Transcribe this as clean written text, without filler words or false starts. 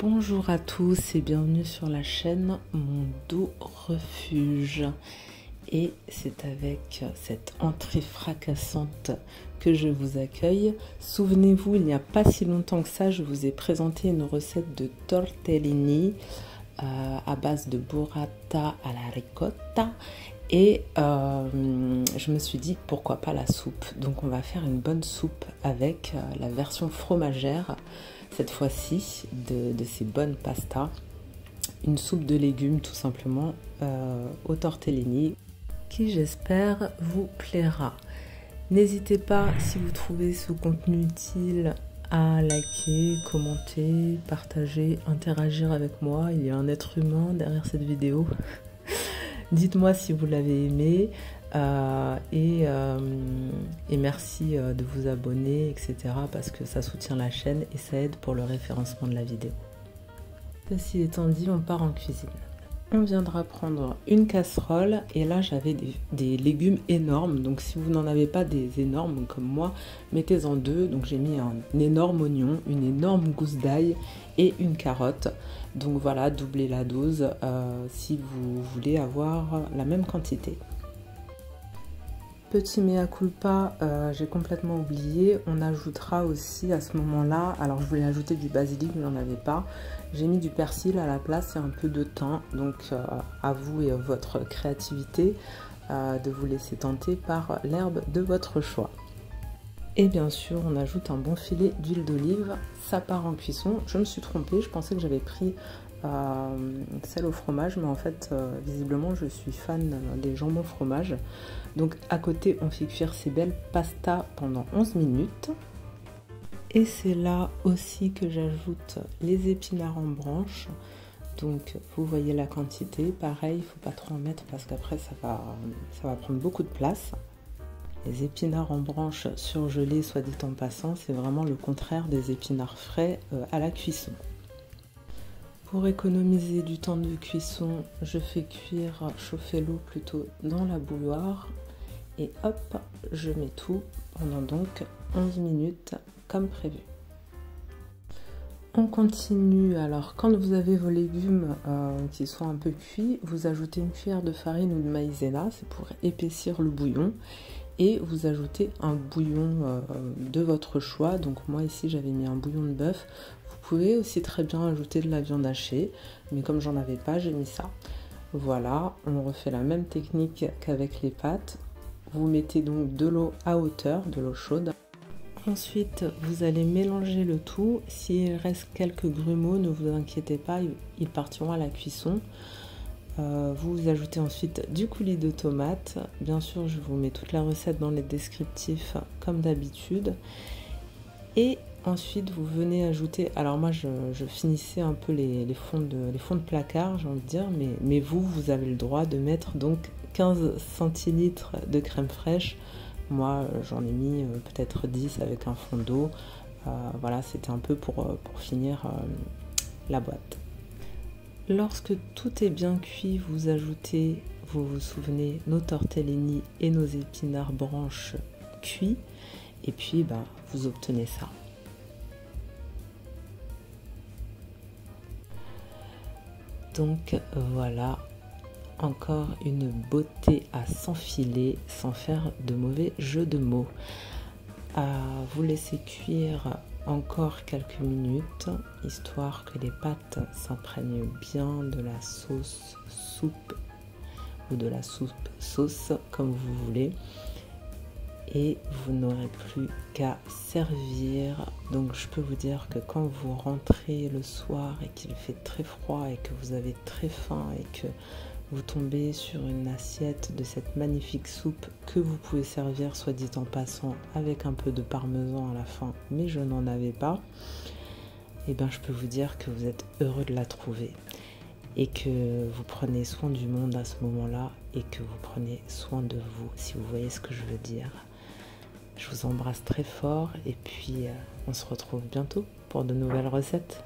Bonjour à tous et bienvenue sur la chaîne Mon Doux Refuge. Et c'est avec cette entrée fracassante que je vous accueille. Souvenez-vous, il n'y a pas si longtemps que ça, je vous ai présenté une recette de tortellini à base de burrata à la ricotta. Et je me suis dit, pourquoi pas la soupe? Donc on va faire une bonne soupe avec la version fromagère, cette fois-ci, de ces bonnes pastas. Une soupe de légumes tout simplement au tortellini, qui j'espère vous plaira. N'hésitez pas, si vous trouvez ce contenu utile, à liker, commenter, partager, interagir avec moi. Il y a un être humain derrière cette vidéo. Dites-moi si vous l'avez aimé et merci de vous abonner, etc. parce que ça soutient la chaîne et ça aide pour le référencement de la vidéo. Ceci étant dit, on part en cuisine. On viendra prendre une casserole et là j'avais des légumes énormes, donc si vous n'en avez pas des énormes comme moi, mettez-en deux. Donc j'ai mis un énorme oignon, une énorme gousse d'ail et une carotte. Donc voilà, doublez la dose si vous voulez avoir la même quantité. Petit mea culpa, j'ai complètement oublié, on ajoutera aussi à ce moment-là, alors je voulais ajouter du basilic mais j'en avais pas, j'ai mis du persil à la place et un peu de thym, donc à vous et à votre créativité de vous laisser tenter par l'herbe de votre choix. Et bien sûr on ajoute un bon filet d'huile d'olive, ça part en cuisson. Je me suis trompée, je pensais que j'avais pris celle au fromage, mais en fait visiblement je suis fan des jambons fromage. Donc à côté on fait cuire ces belles pastas pendant 11 minutes. Et c'est là aussi que j'ajoute les épinards en branches. Donc vous voyez la quantité, pareil, il ne faut pas trop en mettre parce qu'après ça va prendre beaucoup de place. Les épinards en branches surgelés, soit dit en passant, c'est vraiment le contraire des épinards frais à la cuisson. Pour économiser du temps de cuisson, je fais chauffer l'eau plutôt dans la bouilloire et hop, je mets tout pendant donc 11 minutes comme prévu. On continue, alors quand vous avez vos légumes qui sont un peu cuits, vous ajoutez une cuillère de farine ou de maïzena, c'est pour épaissir le bouillon. Et vous ajoutez un bouillon de votre choix. Donc moi ici j'avais mis un bouillon de bœuf. Vous pouvez aussi très bien ajouter de la viande hachée, mais comme j'en avais pas, j'ai mis ça. Voilà, on refait la même technique qu'avec les pâtes. Vous mettez donc de l'eau à hauteur, de l'eau chaude. Ensuite, vous allez mélanger le tout. S'il reste quelques grumeaux, ne vous inquiétez pas, ils partiront à la cuisson. Vous ajoutez ensuite du coulis de tomates. Bien sûr, je vous mets toute la recette dans les descriptifs comme d'habitude. Et ensuite, vous venez ajouter... Alors moi, je finissais un peu les fonds de placard, j'ai envie de dire. Mais vous avez le droit de mettre donc 15 centilitres de crème fraîche. Moi, j'en ai mis peut-être 10 avec un fond d'eau. Voilà, c'était un peu pour finir la boîte. Lorsque tout est bien cuit, vous ajoutez, vous vous souvenez, nos tortellini et nos épinards branches cuits. Et puis, vous obtenez ça. Donc voilà, encore une beauté à s'enfiler sans faire de mauvais jeu de mots. Vous laissez cuire encore quelques minutes, histoire que les pâtes s'imprègnent bien de la sauce soupe ou de la soupe sauce, comme vous voulez. Et vous n'aurez plus qu'à servir. Donc je peux vous dire que quand vous rentrez le soir et qu'il fait très froid et que vous avez très faim et que vous tombez sur une assiette de cette magnifique soupe que vous pouvez servir, soit dit en passant, avec un peu de parmesan à la fin, mais je n'en avais pas, et bien je peux vous dire que vous êtes heureux de la trouver et que vous prenez soin du monde à ce moment-là et que vous prenez soin de vous, si vous voyez ce que je veux dire. Je vous embrasse très fort et puis on se retrouve bientôt pour de nouvelles recettes.